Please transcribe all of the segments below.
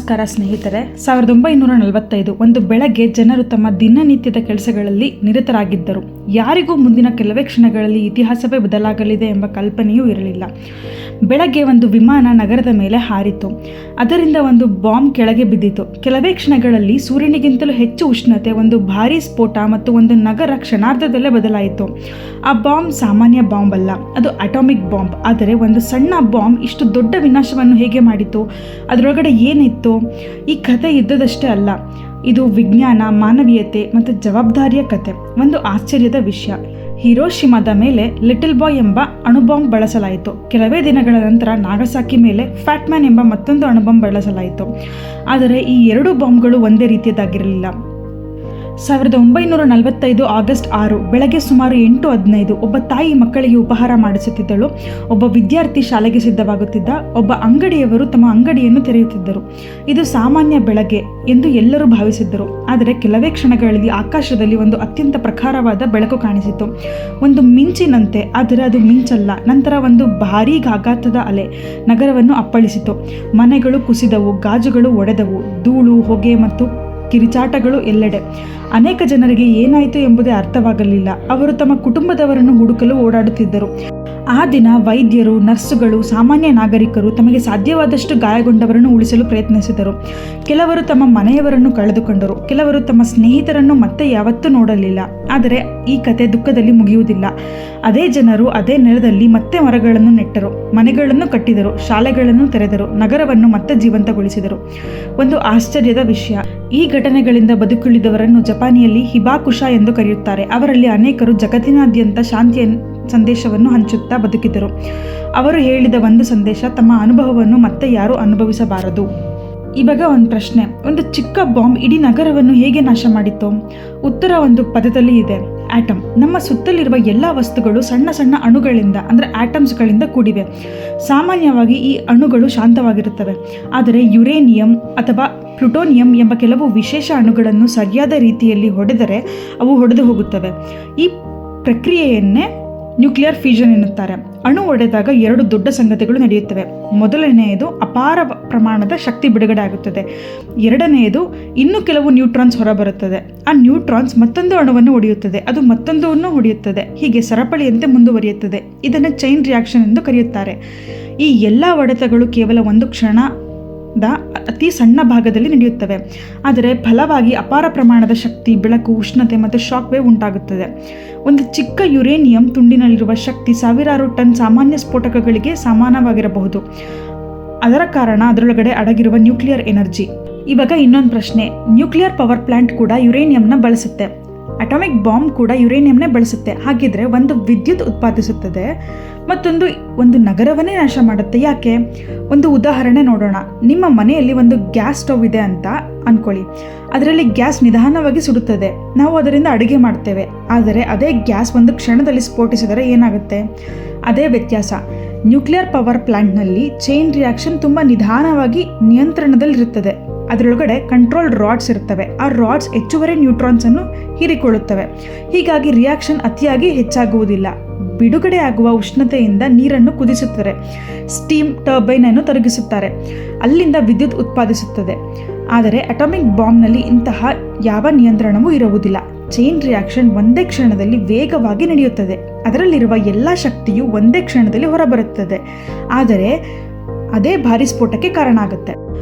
ನಮಸ್ಕಾರ ಸ್ನೇಹಿತರೆ. 1945 ಒಂದು ಬೆಳಗ್ಗೆ ಜನರು ತಮ್ಮ ದಿನನಿತ್ಯದ ಕೆಲಸಗಳಲ್ಲಿ ನಿರತರಾಗಿದ್ದರು. ಯಾರಿಗೂ ಮುಂದಿನ ಕೆಲವೇ ಕ್ಷಣಗಳಲ್ಲಿ ಇತಿಹಾಸವೇ ಬದಲಾಗಲಿದೆ ಎಂಬ ಕಲ್ಪನೆಯೂ ಇರಲಿಲ್ಲ. ಬೆಳಗ್ಗೆ ಒಂದು ವಿಮಾನ ನಗರದ ಮೇಲೆ ಹಾರಿತು. ಅದರಿಂದ ಒಂದು ಬಾಂಬ್ ಕೆಳಗೆ ಬಿದ್ದಿತು. ಕೆಲವೇ ಕ್ಷಣಗಳಲ್ಲಿ ಸೂರ್ಯನಿಗಿಂತಲೂ ಹೆಚ್ಚು ಉಷ್ಣತೆ, ಒಂದು ಭಾರೀ ಸ್ಫೋಟ ಮತ್ತು ಒಂದು ನಗರ ಕ್ಷಣಾರ್ಧದಲ್ಲೇ ಬದಲಾಯಿತು. ಆ ಬಾಂಬ್ ಸಾಮಾನ್ಯ ಬಾಂಬ್ ಅಲ್ಲ, ಅದು ಅಟಾಮಿಕ್ ಬಾಂಬ್. ಆದರೆ ಒಂದು ಸಣ್ಣ ಬಾಂಬ್ ಇಷ್ಟು ದೊಡ್ಡ ವಿನಾಶವನ್ನು ಹೇಗೆ ಮಾಡಿತು? ಅದರೊಳಗಡೆ ಏನಿತ್ತು? ಈ ಕಥೆ ಯುದ್ಧದಷ್ಟೇ ಅಲ್ಲ, ಇದು ವಿಜ್ಞಾನ, ಮಾನವೀಯತೆ ಮತ್ತು ಜವಾಬ್ದಾರಿಯ ಕತೆ. ಒಂದು ಆಶ್ಚರ್ಯದ ವಿಷಯ, ಹಿರೋಶಿಮಾದ ಮೇಲೆ ಲಿಟಲ್ ಬಾಯ್ ಎಂಬ ಅಣುಬಾಂಬ್ ಬಳಸಲಾಯಿತು. ಕೆಲವೇ ದಿನಗಳ ನಂತರ ನಾಗಸಾಕಿ ಮೇಲೆ ಫ್ಯಾಟ್ ಮ್ಯಾನ್ ಎಂಬ ಮತ್ತೊಂದು ಅಣುಬಾಂಬ್ ಬಳಸಲಾಯಿತು. ಆದರೆ ಈ ಎರಡು ಬಾಂಬ್ಗಳು ಒಂದೇ ರೀತಿಯದಾಗಿರಲಿಲ್ಲ. 1945 ಆಗಸ್ಟ್ 6 ಬೆಳಗ್ಗೆ ಸುಮಾರು 8:15 ಒಬ್ಬ ತಾಯಿ ಮಕ್ಕಳಿಗೆ ಉಪಹಾರ ಮಾಡಿಸುತ್ತಿದ್ದಳು. ಒಬ್ಬ ವಿದ್ಯಾರ್ಥಿ ಶಾಲೆಗೆ ಸಿದ್ಧವಾಗುತ್ತಿದ್ದ. ಒಬ್ಬ ಅಂಗಡಿಯವರು ತಮ್ಮ ಅಂಗಡಿಯನ್ನು ತೆರೆಯುತ್ತಿದ್ದರು. ಇದು ಸಾಮಾನ್ಯ ಬೆಳಗ್ಗೆ ಎಂದು ಎಲ್ಲರೂ ಭಾವಿಸಿದ್ದರು. ಆದರೆ ಕೆಲವೇ ಕ್ಷಣಗಳಲ್ಲಿ ಆಕಾಶದಲ್ಲಿ ಒಂದು ಅತ್ಯಂತ ಪ್ರಖರವಾದ ಬೆಳಕು ಕಾಣಿಸಿತು. ಒಂದು ಮಿಂಚಿನಂತೆ, ಆದರೆ ಅದು ಮಿಂಚಲ್ಲ. ನಂತರ ಒಂದು ಭಾರೀ ಆಘಾತದ ಅಲೆ ನಗರವನ್ನು ಅಪ್ಪಳಿಸಿತು. ಮನೆಗಳು ಕುಸಿದವು, ಗಾಜುಗಳು ಒಡೆದವು, ಧೂಳು, ಹೊಗೆ ಮತ್ತು ಕಿರಿಚಾಟಗಳು ಎಲ್ಲೆಡೆ. ಅನೇಕ ಜನರಿಗೆ ಏನಾಯಿತು ಎಂಬುದೇ ಅರ್ಥವಾಗಲಿಲ್ಲ. ಅವರು ತಮ್ಮ ಕುಟುಂಬದವರನ್ನು ಹುಡುಕಲು ಓಡಾಡುತ್ತಿದ್ದರು. ಆ ದಿನ ವೈದ್ಯರು, ನರ್ಸುಗಳು, ಸಾಮಾನ್ಯ ನಾಗರಿಕರು ತಮಗೆ ಸಾಧ್ಯವಾದಷ್ಟು ಗಾಯಗೊಂಡವರನ್ನು ಉಳಿಸಲು ಪ್ರಯತ್ನಿಸಿದರು. ಕೆಲವರು ತಮ್ಮ ಮನೆಯವರನ್ನು ಕಳೆದುಕೊಂಡರು, ಕೆಲವರು ತಮ್ಮ ಸ್ನೇಹಿತರನ್ನು ಮತ್ತೆ ಯಾವತ್ತೂ ನೋಡಲಿಲ್ಲ. ಆದರೆ ಈ ಕತೆ ದುಃಖದಲ್ಲಿ ಮುಗಿಯುವುದಿಲ್ಲ. ಅದೇ ಜನರು ಅದೇ ನೆಲದಲ್ಲಿ ಮತ್ತೆ ಮರಗಳನ್ನು ನೆಟ್ಟರು, ಮನೆಗಳನ್ನು ಕಟ್ಟಿದರು, ಶಾಲೆಗಳನ್ನು ತೆರೆದರು, ನಗರವನ್ನು ಮತ್ತೆ ಜೀವಂತಗೊಳಿಸಿದರು. ಒಂದು ಆಶ್ಚರ್ಯದ ವಿಷಯ, ಈ ಘಟನೆಗಳಿಂದ ಬದುಕುಳಿದವರನ್ನು ಜಪಾನಿಯಲ್ಲಿ ಹಿಬಾಕುಶ ಎಂದು ಕರೆಯುತ್ತಾರೆ. ಅವರಲ್ಲಿ ಅನೇಕರು ಜಗತ್ತಿನಾದ್ಯಂತ ಶಾಂತಿಯ ಸಂದೇಶವನ್ನು ಹಂಚುತ್ತಾ ಬದುಕಿದರು. ಅವರು ಹೇಳಿದ ಒಂದು ಸಂದೇಶ, ತಮ್ಮ ಅನುಭವವನ್ನು ಮತ್ತೆ ಯಾರೂ ಅನುಭವಿಸಬಾರದು. ಇವಾಗ ಒಂದು ಪ್ರಶ್ನೆ, ಒಂದು ಚಿಕ್ಕ ಬಾಂಬ್ ಇಡೀ ನಗರವನ್ನು ಹೇಗೆ ನಾಶ ಮಾಡಿತ್ತು? ಉತ್ತರ ಒಂದು ಪದದಲ್ಲಿ ಇದೆ, ಆಟಮ್. ನಮ್ಮ ಸುತ್ತಲಿರುವ ಎಲ್ಲ ವಸ್ತುಗಳು ಸಣ್ಣ ಸಣ್ಣ ಅಣುಗಳಿಂದ, ಅಂದರೆ ಆಟಮ್ಸ್ಗಳಿಂದ ಕೂಡಿವೆ. ಸಾಮಾನ್ಯವಾಗಿ ಈ ಅಣುಗಳು ಶಾಂತವಾಗಿರುತ್ತವೆ. ಆದರೆ ಯುರೇನಿಯಂ ಅಥವಾ ಪ್ಲುಟೋನಿಯಂ ಎಂಬ ಕೆಲವು ವಿಶೇಷ ಅಣುಗಳನ್ನು ಸರಿಯಾದ ರೀತಿಯಲ್ಲಿ ಹೊಡೆದರೆ ಅವು ಹೊಡೆದು ಹೋಗುತ್ತವೆ. ಈ ಪ್ರಕ್ರಿಯೆಯನ್ನೇ ನ್ಯೂಕ್ಲಿಯರ್ ಫ್ಯೂಷನ್ ಎನ್ನುತ್ತಾರೆ. ಅಣು ಒಡೆದಾಗ ಎರಡು ದೊಡ್ಡ ಸಂಗತಿಗಳು ನಡೆಯುತ್ತವೆ. ಮೊದಲನೆಯದು, ಅಪಾರ ಪ್ರಮಾಣದ ಶಕ್ತಿ ಬಿಡುಗಡೆ ಆಗುತ್ತದೆ. ಎರಡನೆಯದು, ಇನ್ನೂ ಕೆಲವು ನ್ಯೂಟ್ರಾನ್ಸ್ ಹೊರಬರುತ್ತದೆ. ಆ ನ್ಯೂಟ್ರಾನ್ಸ್ ಮತ್ತೊಂದು ಅಣುವನ್ನು ಹೊಡೆಯುತ್ತದೆ, ಅದು ಮತ್ತೊಂದನ್ನು ಹೊಡೆಯುತ್ತದೆ. ಹೀಗೆ ಸರಪಳಿಯಂತೆ ಮುಂದುವರಿಯುತ್ತದೆ. ಇದನ್ನು ಚೈನ್ ರಿಯಾಕ್ಷನ್ ಎಂದು ಕರೆಯುತ್ತಾರೆ. ಈ ಎಲ್ಲ ಹೊಡೆತಗಳು ಕೇವಲ ಒಂದು ಕ್ಷಣದ ಅತಿ ಸಣ್ಣ ಭಾಗದಲ್ಲಿ ನಡೆಯುತ್ತವೆ. ಆದರೆ ಫಲವಾಗಿ ಅಪಾರ ಪ್ರಮಾಣದ ಶಕ್ತಿ, ಬೆಳಕು, ಉಷ್ಣತೆ ಮತ್ತು ಶಾಕ್ ವೇವ್ ಉಂಟಾಗುತ್ತದೆ. ಒಂದು ಚಿಕ್ಕ ಯುರೇನಿಯಂ ತುಂಡಿನಲ್ಲಿರುವ ಶಕ್ತಿ ಸಾವಿರಾರು ಟನ್ ಸಾಮಾನ್ಯ ಸ್ಫೋಟಕಗಳಿಗೆ ಸಮಾನವಾಗಿರಬಹುದು. ಅದರ ಕಾರಣ ಅದರೊಳಗಡೆ ಅಡಗಿರುವ ನ್ಯೂಕ್ಲಿಯರ್ ಎನರ್ಜಿ. ಇವಾಗ ಇನ್ನೊಂದು ಪ್ರಶ್ನೆ, ನ್ಯೂಕ್ಲಿಯರ್ ಪವರ್ ಪ್ಲಾಂಟ್ ಕೂಡ ಯುರೇನಿಯಂನ ಬಳಸುತ್ತೆ, ಅಟಾಮಿಕ್ ಬಾಂಬ್ ಕೂಡ ಯುರೇನಿಯಂನೇ ಬಳಸುತ್ತೆ. ಹಾಗಿದ್ರೆ ಒಂದು ವಿದ್ಯುತ್ ಉತ್ಪಾದಿಸುತ್ತದೆ, ಮತ್ತೊಂದು ಒಂದು ನಗರವನ್ನೇ ನಾಶ ಮಾಡುತ್ತೆ. ಯಾಕೆ? ಒಂದು ಉದಾಹರಣೆ ನೋಡೋಣ. ನಿಮ್ಮ ಮನೆಯಲ್ಲಿ ಒಂದು ಗ್ಯಾಸ್ ಸ್ಟವ್ ಇದೆ ಅಂತ ಅಂದ್ಕೊಳ್ಳಿ. ಅದರಲ್ಲಿ ಗ್ಯಾಸ್ ನಿಧಾನವಾಗಿ ಸುಡುತ್ತದೆ. ನಾವು ಅದರಿಂದ ಅಡುಗೆ ಮಾಡ್ತೇವೆ. ಆದರೆ ಅದೇ ಗ್ಯಾಸ್ ಒಂದು ಕ್ಷಣದಲ್ಲಿ ಸ್ಫೋಟಿಸಿದರೆ ಏನಾಗುತ್ತೆ? ಅದೇ ವ್ಯತ್ಯಾಸ. ನ್ಯೂಕ್ಲಿಯರ್ ಪವರ್ ಪ್ಲಾಂಟ್ನಲ್ಲಿ ಚೈನ್ ರಿಯಾಕ್ಷನ್ ತುಂಬ ನಿಧಾನವಾಗಿ ನಿಯಂತ್ರಣದಲ್ಲಿರುತ್ತದೆ. ಅದರೊಳಗಡೆ ಕಂಟ್ರೋಲ್ ರಾಡ್ಸ್ ಇರುತ್ತವೆ. ಆ ರಾಡ್ಸ್ ಹೆಚ್ಚುವರಿ ನ್ಯೂಟ್ರಾನ್ಸನ್ನು ಹೀರಿಕೊಳ್ಳುತ್ತವೆ. ಹೀಗಾಗಿ ರಿಯಾಕ್ಷನ್ ಅತಿಯಾಗಿ ಹೆಚ್ಚಾಗುವುದಿಲ್ಲ. ಬಿಡುಗಡೆ ಆಗುವ ಉಷ್ಣತೆಯಿಂದ ನೀರನ್ನು ಕುದಿಸುತ್ತಾರೆ. ಸ್ಟೀಮ್ ಟರ್ಬೈನ್ ಅನ್ನು ತಿರುಗಿಸುತ್ತಾರೆ. ಅಲ್ಲಿಂದ ವಿದ್ಯುತ್ ಉತ್ಪಾದಿಸುತ್ತದೆ. ಆದರೆ ಅಟಾಮಿಕ್ ಬಾಂಬ್ನಲ್ಲಿ ಇಂತಹ ಯಾವ ನಿಯಂತ್ರಣವೂ ಇರುವುದಿಲ್ಲ. ಚೈನ್ ರಿಯಾಕ್ಷನ್ ಒಂದೇ ಕ್ಷಣದಲ್ಲಿ ವೇಗವಾಗಿ ನಡೆಯುತ್ತದೆ. ಅದರಲ್ಲಿರುವ ಎಲ್ಲ ಶಕ್ತಿಯು ಒಂದೇ ಕ್ಷಣದಲ್ಲಿ ಹೊರಬರುತ್ತದೆ. ಆದರೆ ಅದೇ ಭಾರೀ ಸ್ಫೋಟಕ್ಕೆ ಕಾರಣ ಆಗುತ್ತೆ.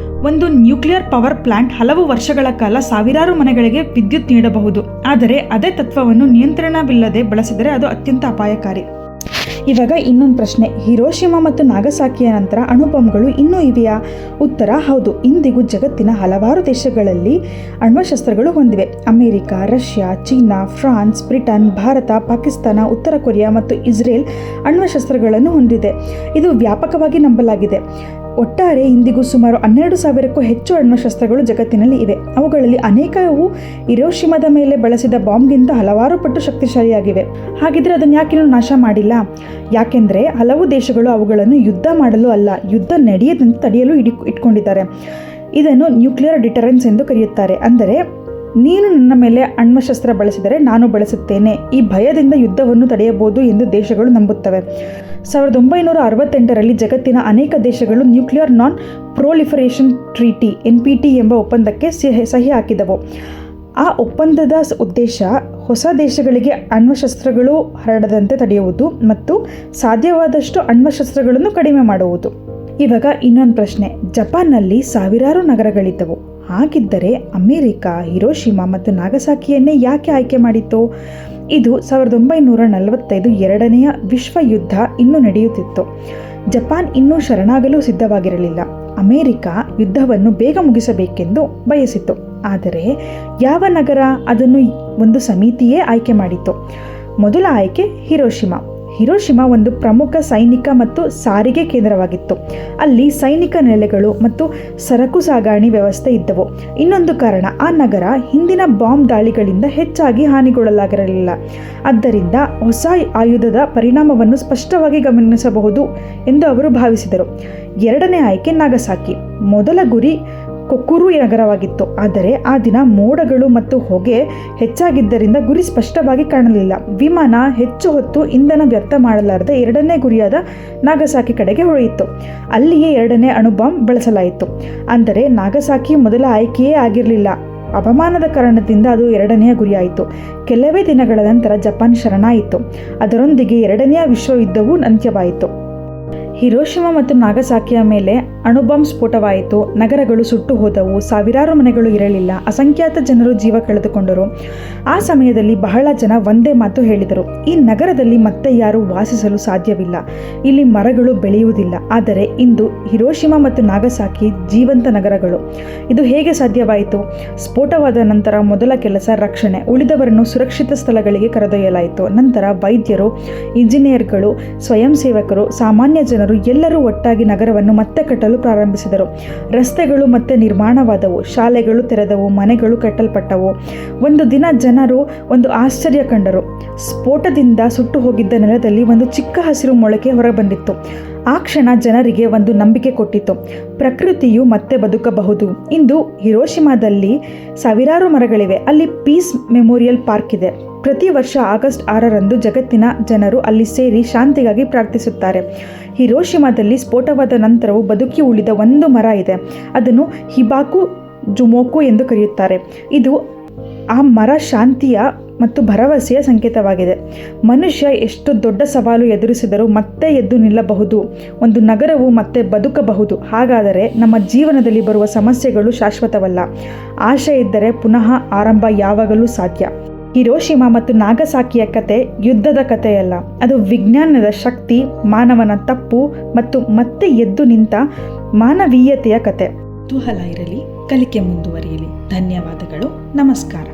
ಒಂದು ನ್ಯೂಕ್ಲಿಯರ್ ಪವರ್ ಪ್ಲಾಂಟ್ ಹಲವು ವರ್ಷಗಳ ಕಾಲ ಸಾವಿರಾರು ಮನೆಗಳಿಗೆ ವಿದ್ಯುತ್ ನೀಡಬಹುದು. ಆದರೆ ಅದೇ ತತ್ವವನ್ನು ನಿಯಂತ್ರಣವಿಲ್ಲದೆ ಬಳಸಿದರೆ ಅದು ಅತ್ಯಂತ ಅಪಾಯಕಾರಿ. ಇವಾಗ ಇನ್ನೊಂದು ಪ್ರಶ್ನೆ, ಹಿರೋಶಿಮಾ ಮತ್ತು ನಾಗಸಾಕಿಯ ನಂತರ ಅಣುಬಾಂಬ್ಗಳು ಇನ್ನೂ ಇವೆಯಾ? ಉತ್ತರ ಹೌದು. ಇಂದಿಗೂ ಜಗತ್ತಿನ ಹಲವಾರು ದೇಶಗಳಲ್ಲಿ ಅಣ್ವಶಸ್ತ್ರಗಳು ಹೊಂದಿವೆ. America, Russia, China, France, Britain, Bharat, Pakistan, ಉತ್ತರ ಕೊರಿಯಾ ಮತ್ತು ಇಸ್ರೇಲ್ ಅಣ್ವಶಸ್ತ್ರಗಳನ್ನು ಹೊಂದಿದೆ. ಇದು ವ್ಯಾಪಕವಾಗಿ ನಂಬಲಾಗಿದೆ. ಒಟ್ಟಾರೆ ಇಂದಿಗೂ ಸುಮಾರು 12,000ಕ್ಕೂ ಹೆಚ್ಚು ಅಣ್ವಶಸ್ತ್ರಗಳು ಜಗತ್ತಿನಲ್ಲಿ ಇವೆ. ಅವುಗಳಲ್ಲಿ ಅನೇಕವು ಹಿರೋಶಿಮಾದ ಮೇಲೆ ಬಳಸಿದ ಬಾಂಬ್ಗಿಂತ ಹಲವಾರು ಪಟ್ಟು ಶಕ್ತಿಶಾಲಿಯಾಗಿವೆ. ಹಾಗಿದ್ರೆ ಅದನ್ನು ಯಾಕೆ ನಾಶ ಮಾಡಿಲ್ಲ? ಯಾಕೆಂದರೆ ಹಲವು ದೇಶಗಳು ಅವುಗಳನ್ನು ಯುದ್ಧ ಮಾಡಲು ಅಲ್ಲ, ಯುದ್ಧ ನಡೆಯದಂತೆ ತಡೆಯಲು ಇಟ್ಕೊಂಡಿದ್ದಾರೆ. ಇದನ್ನು ನ್ಯೂಕ್ಲಿಯರ್ ಡಿಟರೆನ್ಸ್ ಎಂದು ಕರೆಯುತ್ತಾರೆ. ಅಂದರೆ ನೀನು ನನ್ನ ಮೇಲೆ ಅಣ್ವಶಸ್ತ್ರ ಬಳಸಿದರೆ ನಾನು ಬಳಸುತ್ತೇನೆ, ಈ ಭಯದಿಂದ ಯುದ್ಧವನ್ನು ತಡೆಯಬಹುದು ಎಂದು ದೇಶಗಳು ನಂಬುತ್ತವೆ. 1968ರಲ್ಲಿ ಜಗತ್ತಿನ ಅನೇಕ ದೇಶಗಳು ನ್ಯೂಕ್ಲಿಯರ್ ನಾನ್ ಪ್ರೊಲಿಫರೇಷನ್ ಟ್ರೀಟಿ NPT ಎಂಬ ಒಪ್ಪಂದಕ್ಕೆ ಸಹಿ ಹಾಕಿದವು. ಆ ಒಪ್ಪಂದದ ಉದ್ದೇಶ ಹೊಸ ದೇಶಗಳಿಗೆ ಅಣ್ವಶಸ್ತ್ರಗಳು ಹರಡದಂತೆ ತಡೆಯುವುದು ಮತ್ತು ಸಾಧ್ಯವಾದಷ್ಟು ಅಣ್ವಶಸ್ತ್ರಗಳನ್ನು ಕಡಿಮೆ ಮಾಡುವುದು. ಇವಾಗ ಇನ್ನೊಂದು ಪ್ರಶ್ನೆ, ಜಪಾನ್ನಲ್ಲಿ ಸಾವಿರಾರು ನಗರಗಳಿದ್ದವು. ಹಾಗಿದ್ದರೆ ಅಮೆರಿಕ ಹಿರೋಶಿಮಾ ಮತ್ತು ನಾಗಸಾಕಿಯನ್ನೇ ಯಾಕೆ ಆಯ್ಕೆ ಮಾಡಿತು? ಇದು 1945 ಎರಡನೆಯ ವಿಶ್ವ ಯುದ್ಧ ಇನ್ನೂ ನಡೆಯುತ್ತಿತ್ತು. ಜಪಾನ್ ಇನ್ನೂ ಶರಣಾಗಲು ಸಿದ್ಧವಾಗಿರಲಿಲ್ಲ. ಅಮೆರಿಕ ಯುದ್ಧವನ್ನು ಬೇಗ ಮುಗಿಸಬೇಕೆಂದು ಬಯಸಿತು. ಆದರೆ ಯಾವ ನಗರ? ಅದನ್ನು ಒಂದು ಸಮಿತಿಯೇ ಆಯ್ಕೆ ಮಾಡಿತು. ಮೊದಲ ಆಯ್ಕೆ ಹಿರೋಶಿಮಾ ಒಂದು ಪ್ರಮುಖ ಸೈನಿಕ ಮತ್ತು ಸಾರಿಗೆ ಕೇಂದ್ರವಾಗಿತ್ತು. ಅಲ್ಲಿ ಸೈನಿಕ ನೆಲೆಗಳು ಮತ್ತು ಸರಕು ಸಾಗಣೆ ವ್ಯವಸ್ಥೆ ಇದ್ದವು. ಇನ್ನೊಂದು ಕಾರಣ, ಆ ನಗರ ಹಿಂದಿನ ಬಾಂಬ್ ದಾಳಿಗಳಿಂದ ಹೆಚ್ಚಾಗಿ ಹಾನಿಗೊಳಗಾಗಿರಲಿಲ್ಲ. ಆದ್ದರಿಂದ ಹೊಸ ಆಯುಧದ ಪರಿಣಾಮವನ್ನು ಸ್ಪಷ್ಟವಾಗಿ ಗಮನಿಸಬಹುದು ಎಂದು ಅವರು ಭಾವಿಸಿದರು. ಎರಡನೇ ಆಯ್ಕೆ ನಾಗಸಾಕಿ. ಮೊದಲ ಗುರಿ ಕೊಕ್ಕುರು ನಗರವಾಗಿತ್ತು. ಆದರೆ ಆ ದಿನ ಮೋಡಗಳು ಮತ್ತು ಹೊಗೆ ಹೆಚ್ಚಾಗಿದ್ದರಿಂದ ಗುರಿ ಸ್ಪಷ್ಟವಾಗಿ ಕಾಣಲಿಲ್ಲ. ವಿಮಾನ ಹೆಚ್ಚು ಹೊತ್ತು ಇಂಧನ ವ್ಯರ್ಥ ಮಾಡಲಾರದೆ ಎರಡನೇ ಗುರಿಯಾದ ನಾಗಸಾಕಿ ಕಡೆಗೆ ಹೊಳೆಯಿತು. ಅಲ್ಲಿಯೇ ಎರಡನೇ ಅಣುಬಾಂಬ್ ಬಳಸಲಾಯಿತು. ಅಂದರೆ ನಾಗಸಾಕಿ ಮೊದಲ ಆಯ್ಕೆಯೇ ಆಗಿರಲಿಲ್ಲ. ಅವಮಾನದ ಕಾರಣದಿಂದ ಅದು ಎರಡನೆಯ ಗುರಿಯಾಯಿತು. ಕೆಲವೇ ದಿನಗಳ ನಂತರ ಜಪಾನ್ ಶರಣಾಯಿತು. ಅದರೊಂದಿಗೆ ಎರಡನೆಯ ವಿಶ್ವಯುದ್ಧವೂ ಅಂತ್ಯವಾಯಿತು. ಹಿರೋಶಿಮಾ ಮತ್ತು ನಾಗಸಾಕಿಯ ಮೇಲೆ ಅಣುಬಾಂಬ್ ಸ್ಫೋಟವಾಯಿತು. ನಗರಗಳು ಸುಟ್ಟು ಹೋದವು. ಸಾವಿರಾರು ಮನೆಗಳು ಇರಲಿಲ್ಲ. ಅಸಂಖ್ಯಾತ ಜನರು ಜೀವ ಕಳೆದುಕೊಂಡರು. ಆ ಸಮಯದಲ್ಲಿ ಬಹಳ ಜನ ಒಂದೇ ಮಾತು ಹೇಳಿದರು, ಈ ನಗರದಲ್ಲಿ ಮತ್ತೆ ಯಾರೂ ವಾಸಿಸಲು ಸಾಧ್ಯವಿಲ್ಲ. ಇಲ್ಲಿ ಮರಗಳು ಬೆಳೆಯುವುದಿಲ್ಲ. ಆದರೆ ಇಂದು ಹಿರೋಶಿಮಾ ಮತ್ತು ನಾಗಸಾಕಿ ಜೀವಂತ ನಗರಗಳು. ಇದು ಹೇಗೆ ಸಾಧ್ಯವಾಯಿತು? ಸ್ಫೋಟವಾದ ನಂತರ ಮೊದಲ ಕೆಲಸ ರಕ್ಷಣೆ. ಉಳಿದವರನ್ನು ಸುರಕ್ಷಿತ ಸ್ಥಳಗಳಿಗೆ ಕರೆದೊಯ್ಯಲಾಯಿತು. ನಂತರ ವೈದ್ಯರು, ಇಂಜಿನಿಯರ್ಗಳು, ಸ್ವಯಂ ಸೇವಕರು, ಸಾಮಾನ್ಯ ಜನರು ಎಲ್ಲರೂ ಒಟ್ಟಾಗಿ ನಗರವನ್ನು ಮತ್ತೆ ಕಟ್ಟಲು ಪ್ರಾರಂಭಿಸಿದರು. ರಸ್ತೆಗಳು ಮತ್ತೆ ನಿರ್ಮಾಣವಾದವು. ಶಾಲೆಗಳು ತೆರೆದವು. ಮನೆಗಳು ಕಟ್ಟಲ್ಪಟ್ಟವು. ಒಂದು ದಿನ ಜನರು ಒಂದು ಆಶ್ಚರ್ಯ ಕಂಡರು. ಸ್ಫೋಟದಿಂದ ಸುಟ್ಟು ಹೋಗಿದ್ದ ನೆಲದಲ್ಲಿ ಒಂದು ಚಿಕ್ಕ ಹಸಿರು ಮೊಳಕೆ ಹೊರಬಂದಿತ್ತು. ಆ ಕ್ಷಣ ಜನರಿಗೆ ಒಂದು ನಂಬಿಕೆ ಕೊಟ್ಟಿತು, ಪ್ರಕೃತಿಯು ಮತ್ತೆ ಬದುಕಬಹುದು. ಇಂದು ಹಿರೋಶಿಮಾದಲ್ಲಿ ಸಾವಿರಾರು ಮರಗಳಿವೆ. ಅಲ್ಲಿ ಪೀಸ್ ಮೆಮೋರಿಯಲ್ ಪಾರ್ಕ್ ಇದೆ. ಪ್ರತಿ ವರ್ಷ ಆಗಸ್ಟ್ 6ರಂದು ಜಗತ್ತಿನ ಜನರು ಅಲ್ಲಿ ಸೇರಿ ಶಾಂತಿಗಾಗಿ ಪ್ರಾರ್ಥಿಸುತ್ತಾರೆ. ಹಿರೋಶಿಮಾದಲ್ಲಿ ಸ್ಫೋಟವಾದ ನಂತರವೂ ಬದುಕಿ ಉಳಿದ ಒಂದು ಮರ ಇದೆ. ಅದನ್ನು ಹಿಬಾಕು ಜುಮೋಕು ಎಂದು ಕರೆಯುತ್ತಾರೆ. ಇದು ಆ ಮರ ಶಾಂತಿಯ ಮತ್ತು ಭರವಸೆಯ ಸಂಕೇತವಾಗಿದೆ. ಮನುಷ್ಯ ಎಷ್ಟು ದೊಡ್ಡ ಸವಾಲು ಎದುರಿಸಿದರೂ ಮತ್ತೆ ಎದ್ದು ನಿಲ್ಲಬಹುದು. ಒಂದು ನಗರವು ಮತ್ತೆ ಬದುಕಬಹುದು. ಹಾಗಾದರೆ ನಮ್ಮ ಜೀವನದಲ್ಲಿ ಬರುವ ಸಮಸ್ಯೆಗಳು ಶಾಶ್ವತವಲ್ಲ. ಆಶೆ ಇದ್ದರೆ ಪುನಃ ಆರಂಭ ಯಾವಾಗಲೂ ಸಾಧ್ಯ. ಹಿರೋಶಿಮಾ ಮತ್ತು ನಾಗಸಾಕಿಯ ಕತೆ ಯುದ್ಧದ ಕಥೆಯಲ್ಲ. ಅದು ವಿಜ್ಞಾನದ ಶಕ್ತಿ, ಮಾನವನ ತಪ್ಪು ಮತ್ತು ಮತ್ತೆ ಎದ್ದು ನಿಂತ ಮಾನವೀಯತೆಯ ಕತೆ. ಕುತೂಹಲ ಇರಲಿ, ಕಲಿಕೆ ಮುಂದುವರಿಯಲಿ. ಧನ್ಯವಾದಗಳು. ನಮಸ್ಕಾರ.